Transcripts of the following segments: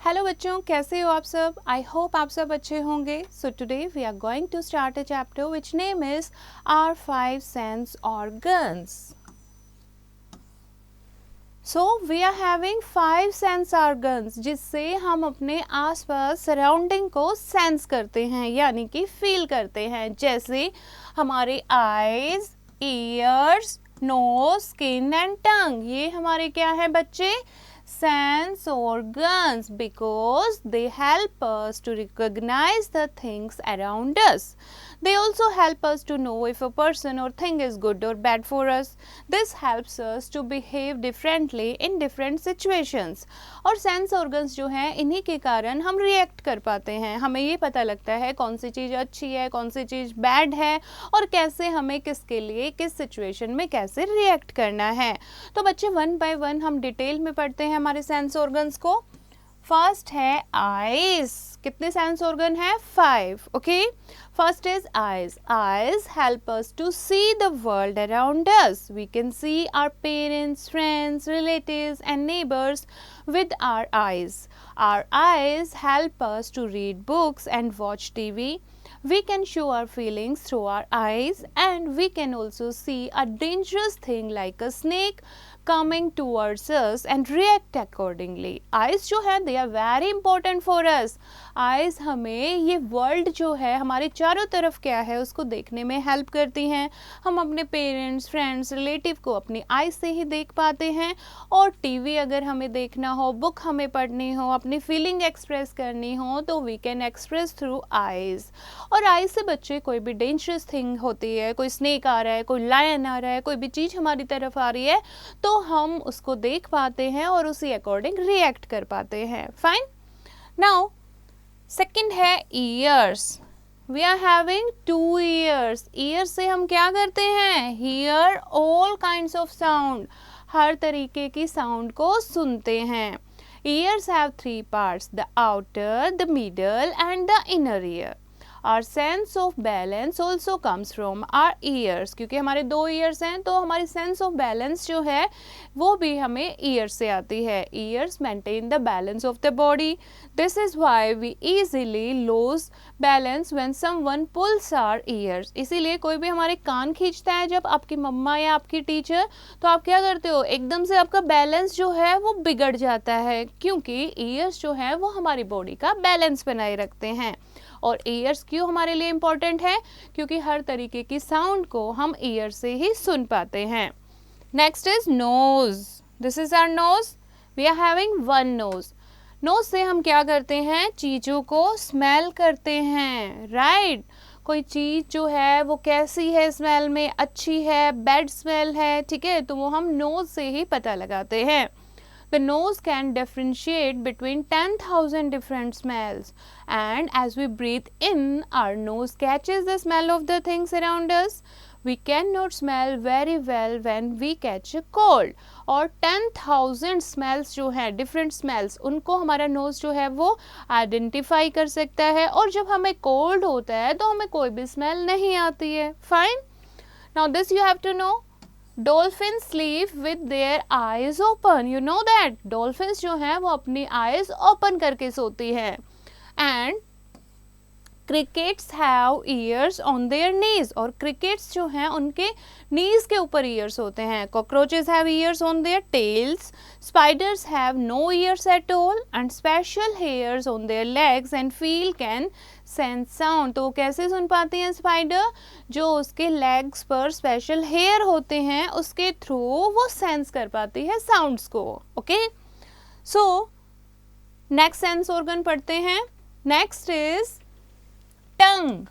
Hello बच्चों, कैसे हो आप सब? आई होप आप सब अच्छे होंगे. So today we are going to start a chapter which name is our 5 sense organs. So we are having 5 sense organs जिससे हम अपने आसपास सराउंडिंग को सेंस करते हैं, यानी कि फील करते हैं. जैसे हमारे eyes, ears, nose, skin and tongue, ये हमारे क्या है बच्चे? Sense organs, because they help us to recognize the things around us. They also help us to know if a person or thing is good or bad for us. This helps us to behave differently in different situations. और sense organs जो हैं, इन्हीं के कारण हम react कर पाते हैं. हमें ये पता लगता है कौन सी चीज़ अच्छी है, कौन सी चीज़ बैड है, और कैसे हमें किसके लिए किस सिचुएशन में कैसे रिएक्ट करना है. तो बच्चे वन बाय वन हम डिटेल में पढ़ते हैं हमारे सेंस ऑर्गन्स को. फर्स्ट है आईज. कितने सेंस ऑर्गन है? 5. Okay, first is eyes. Eyes help us to see the world around us. We can see our parents, friends, relatives and neighbours with our eyes. Our eyes help us to read books and watch TV. We can show our feelings through our eyes, and we can also see a dangerous thing like a snake coming towards us and react accordingly. Eyes जो है they are very important for us. Eyes हमें ये world जो है हमारे चारों तरफ क्या है उसको देखने में हेल्प करती हैं. हम अपने पेरेंट्स, फ्रेंड्स, रिलेटिव को अपनी आईज से ही देख पाते हैं. और टीवी अगर हमें देखना हो, बुक हमें पढ़नी हो, अपनी फीलिंग एक्सप्रेस करनी हो, तो we can express through eyes. और आईज से बच्चे कोई भी डेंजरस थिंग होती है, कोई स्नेक आ रहा है, कोई लायन आ रहा है, कोई भी चीज़ हमारी तरफ आ रही है, तो हम उसको देख पाते हैं और उसी अकॉर्डिंग रिएक्ट कर पाते हैं. फाइन. नाउ सेकंड है ears. We are having 2 ears. Ears से हम क्या करते हैं? Hear all kinds of sound. हर तरीके की साउंड को सुनते हैं. Ears have 3 parts, the outer, the middle and the inner ear. Our sense of balance also comes from our ears. क्योंकि हमारे 2 ईयर्स हैं तो हमारी सेंस ऑफ बैलेंस जो है वो भी हमें ईयर्स से आती है. Ears maintain the balance of the body. This is why we easily lose balance when someone pulls our ears. इसीलिए कोई भी हमारे कान खींचता है, जब आपकी मम्मा या आपकी टीचर, तो आप क्या करते हो? एकदम से आपका बैलेंस जो है वो बिगड़ जाता है, क्योंकि ईयर्स जो है वो हमारी बॉडी का बैलेंस बनाए रखते हैं. और ईयर्स क्यों हमारे लिए इम्पॉर्टेंट है? क्योंकि हर तरीके की साउंड को हम ईयर से ही सुन पाते हैं. Next is nose. This is our nose. We are having 1 nose. Nose से हम क्या करते हैं? चीज़ों को स्मेल करते हैं. राइट. कोई चीज़ जो है वो कैसी है स्मेल में, अच्छी है, बैड स्मेल है, ठीक है, तो वो हम नोज से ही पता लगाते हैं. The nose can differentiate between 10,000 different smells, and as we breathe in, our nose catches the smell of the things around us. We cannot smell very well when we catch a cold. और 10,000 smells जो हैं, different smells, उनको हमारा nose जो है वो identify कर सकता है. और जब हमें cold होता है तो हमें कोई भी smell नहीं आती है. Fine. Now this you have to know. Dolphins sleep with their eyes open. You know that? Dolphins जो हैं वो अपनी eyes open करके सोती हैं. And crickets have ears on their knees. और crickets जो हैं उनके knees के ऊपर ears होते हैं. Cockroaches have ears on their tails. Spiders have no ears at all and special hairs on their legs and feet can sense sound. तो कैसे सुन पाती हैं स्पाइडर? जो उसके लेग्स पर स्पेशल हेयर होते हैं उसके थ्रू वो सेंस कर पाती है साउंड्स को. Okay, so next sense organ पढ़ते हैं. Next is tongue.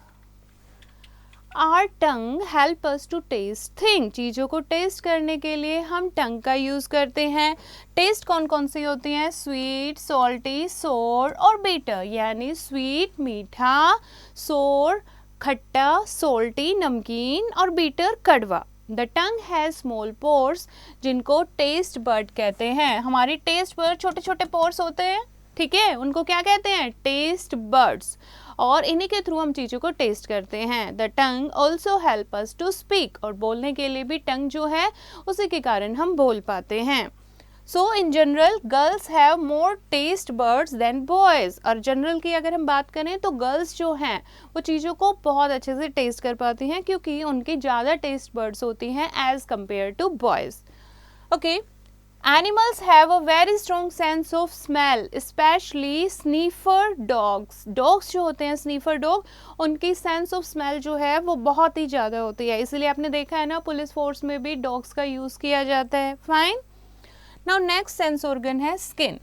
Our tongue help us to taste thing. चीज़ों को टेस्ट करने के लिए हम टंग का यूज़ करते हैं. टेस्ट कौन कौन सी होती हैं? स्वीट, सॉल्टी, सोर और बीटर. यानी स्वीट मीठा, सोर खट्टा, सॉल्टी नमकीन और बीटर कड़वा. The tongue has small pores जिनको टेस्ट बड कहते हैं. हमारी टेस्ट पर छोटे छोटे पोर्स होते हैं, ठीक है, उनको क्या कहते हैं? Taste birds. और इन्हीं के थ्रू हम चीज़ों को टेस्ट करते हैं. The tongue also help us to speak. और बोलने के लिए भी टंग जो है उसी के कारण हम बोल पाते हैं. So in general girls have more taste buds than boys. और जनरल की अगर हम बात करें तो गर्ल्स जो हैं वो चीज़ों को बहुत अच्छे से टेस्ट कर पाती हैं क्योंकि उनकी ज़्यादा टेस्ट बर्ड्स होती हैं as compare to boys. Okay, animals have a very strong sense of smell, specially sniffer dogs. Dogs जो होते हैं स्नीफर डॉग, उनकी सेंस ऑफ स्मेल जो है वो बहुत ही ज़्यादा होती है, इसलिए आपने देखा है ना पुलिस फोर्स में भी डॉग्स का यूज़ किया जाता है। Fine. Now next sense organ है स्किन।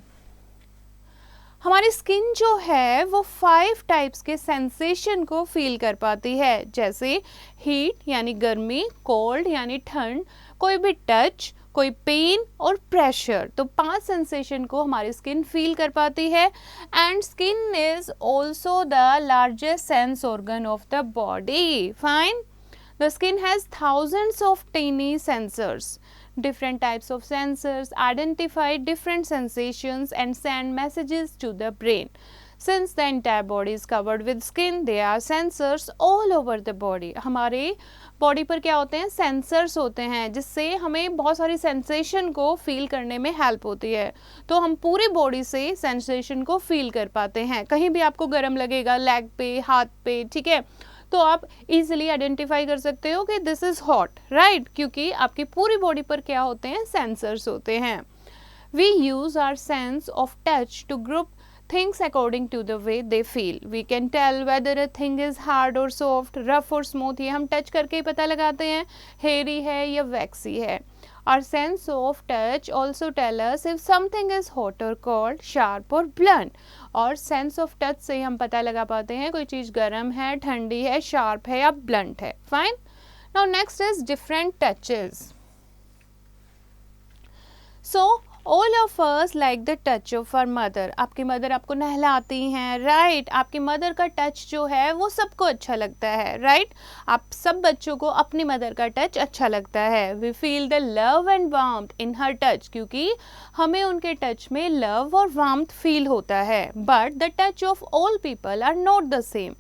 हमारी स्किन जो है वो 5 टाइप्स के सेंसेशन को फील कर पाती है, जैसे हीट यानी गर्मी, कोल्ड यानी ठंड, कोई भी टच, कोई पेन और प्रेशर। तो 5 सेंसेशन को हमारी स्किन फील कर पाती है। And skin is also the largest sense organ of the body. Fine. The skin has thousands of tiny sensors. Different types of sensors identify different sensations and send messages to the brain. Since the entire body is covered with skin, there are sensors all over the body. हमारे body पर क्या होते हैं? Sensors होते हैं, जिससे हमें बहुत सारी सेंसेशन को फील करने में हेल्प होती है। तो हम पूरी बॉडी से सेंसेशन को फील कर पाते हैं। कहीं भी आपको गर्म लगेगा, लेग पे, हाथ पे, ठीक है, तो आप इजीली आइडेंटिफाई कर सकते हो कि दिस इज हॉट, राइट, क्योंकि आपकी पूरी बॉडी पर क्या होते हैं? सेंसर्स होते हैं। We use our sense of touch to group things according to the way they feel. We can tell whether a thing is hard or soft, rough or smooth. ये हम टच करके ही पता लगाते हैं hairy है या waxy है। Our sense of touch also tell us if something is hot or cold, sharp or blunt. और sense of touch से हम पता लगा पाते हैं कोई चीज़ गर्म है, ठंडी है, sharp है या blunt है। Fine. Now next is different touches. So all of us like the touch of our mother. आपकी मदर आपको नहलाती हैं, राइट। आपकी मदर का टच जो है वो सबको अच्छा लगता है, राइट। आप सब बच्चों को अपनी मदर का टच अच्छा लगता है। We feel the love and warmth in her touch, क्योंकि हमें उनके टच में लव और वार्मथ फील होता है। But the touch of all people are not the same.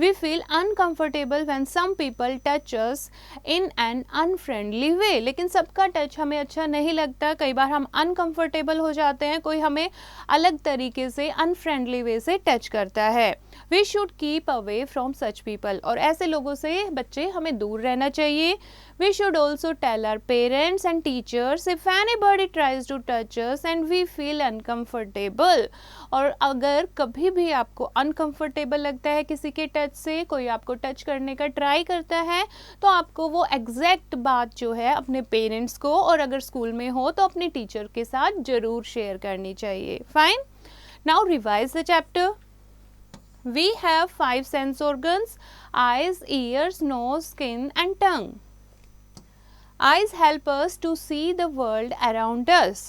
We feel uncomfortable when some people touch us in an unfriendly way. लेकिन सबका touch हमें अच्छा नहीं लगता, कई बार हम अनकंफर्टेबल हो जाते हैं, कोई हमें अलग तरीके से अनफ्रेंडली वे से टच करता है। We should keep away from such people. और ऐसे लोगों से बच्चे हमें दूर रहना चाहिए। We should also tell our parents and teachers if anybody tries to touch us and we feel uncomfortable. और अगर कभी भी आपको अनकंफर्टेबल लगता है किसी के टच से, कोई आपको टच करने का ट्राई करता है, तो आपको वो एग्जैक्ट बात जो है अपने पेरेंट्स को, और अगर स्कूल में हो तो अपने टीचर के साथ जरूर शेयर करनी चाहिए। Fine. Now revise the chapter. We have 5 sense organs: eyes, ears, nose, skin and tongue. Eyes help us to see the world around us.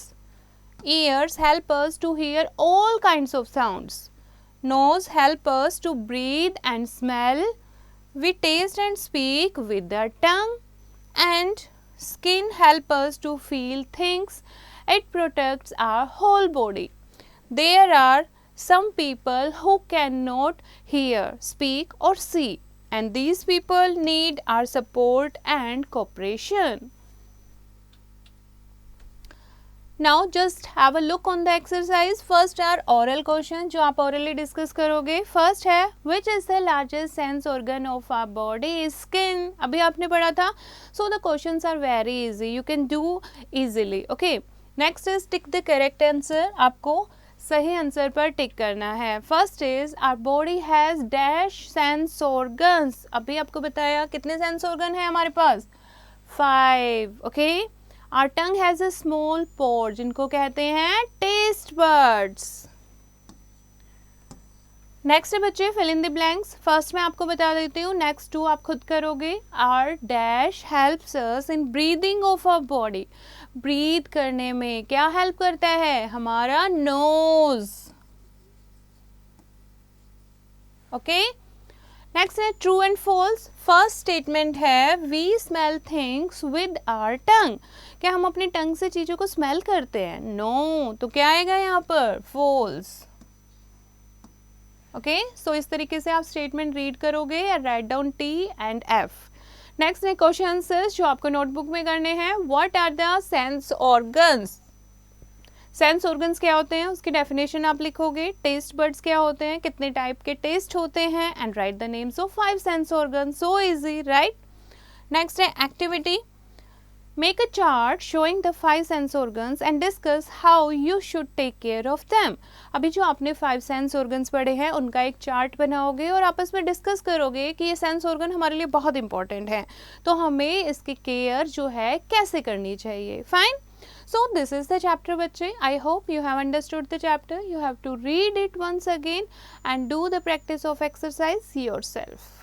Ears help us to hear all kinds of sounds. Nose help us to breathe and smell. We taste and speak with the tongue. And skin help us to feel things. It protects our whole body. There are some people who cannot hear, speak or see, and these people need our support and cooperation. Now just have a look on the exercise. First are oral question जो आप orally discuss करोगे. First है which is the largest sense organ of our body? Is skin. अभी आपने पढ़ा था. So the questions are very easy. You can do easily. Okay. Next is tick the correct answer. आपको सही answer पर tick करना है। First is our body has dash sense organs. अभी आपको बताया कितने सेंस ऑर्गन है हमारे पास? 5। Okay. Our tongue has a small pore, जिनको कहते हैं टेस्ट बर्ड्स। नेक्स्ट है बच्चे fill in the blanks. First मैं आपको बता देती हूँ, नेक्स्ट 2 आप खुद करोगे। Our dash helps us in breathing of our body. Breathe करने में क्या हेल्प करता है? हमारा नोज। ओके। नेक्स्ट है true and false. First statement है we smell things with our tongue. क्या हम अपनी टंग से चीजों को स्मेल करते हैं? नो। तो क्या आएगा यहाँ पर? फॉल्स। ओके। सो इस तरीके से आप स्टेटमेंट रीड करोगे या write down T and F। Next है क्वेश्चन आंसर्स जो आपको नोटबुक में करने हैं। What are the sense organs? Sense organs क्या होते हैं उसकी डेफिनेशन आप लिखोगे, टेस्ट बर्ड्स क्या होते हैं, कितने टाइप के टेस्ट होते हैं, and right the names of 5 sense organs. So easy, right. Next है activity. Make a chart showing the 5 sense organs and discuss how you should take care of them. अभी जो आपने 5 सेंस ऑर्गन्स पढ़े हैं उनका एक चार्ट बनाओगे और आपस में डिस्कस करोगे कि ये सेंस ऑर्गन हमारे लिए बहुत इंपॉर्टेंट है, तो हमें इसकी केयर जो है कैसे करनी चाहिए. Fine. So this is the chapter बच्चे. I hope you have understood the chapter. You have to read it once again and do the practice of exercise yourself.